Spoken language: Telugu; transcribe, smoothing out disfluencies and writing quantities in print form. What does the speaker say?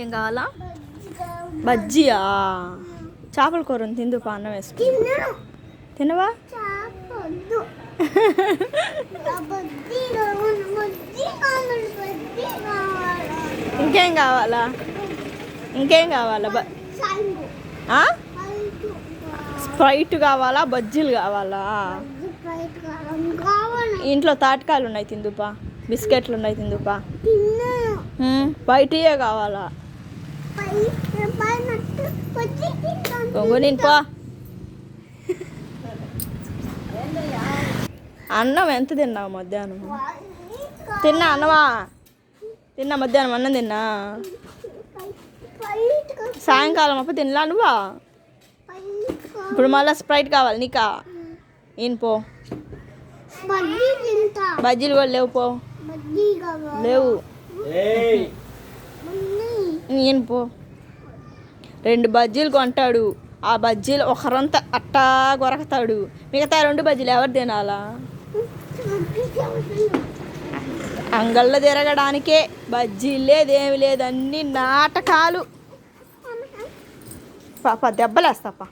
ఏం కావాలా? బజ్జియా? చేపల కూర ఉంది, తిందుపా, అన్నం వేసుకు. తినవా? ఇంకేం కావాలా? ఇంకేం కావాలా? స్ప్రైట్ కావాలా? బజ్జీలు కావాలా? ఇంట్లో తాటకాయలు ఉన్నాయి, తిందుపా. బిస్కెట్లు ఉన్నాయి, తిందుపా. బయటయే కావాలా? నేను పో. అన్నం ఎంత తిన్నావు మధ్యాహ్నం? తిన్నా అన్నమా? తిన్నా మధ్యాహ్నం అన్నం తిన్నా. సాయంకాలం అప్పుడు తినలా నువ్వా? ఇప్పుడు మళ్ళీ స్ప్రైట్ కావాలి నీకా? ఏం పో. బజ్జీలు కూడా లేవు, పో. లేవు. ఏం పో. 2 బజ్జీలు కొంటాడు, ఆ బజ్జీలు ఒకరంతా అట్టా కొరకతాడు. మిగతా 2 బజ్జీలు ఎవరు తినాలా? అంగళ్ళ తిరగడానికే బజ్జీలు లేదేమి లేదు, అన్ని నాటకాలు. పాప దెబ్బలేస్తాపా.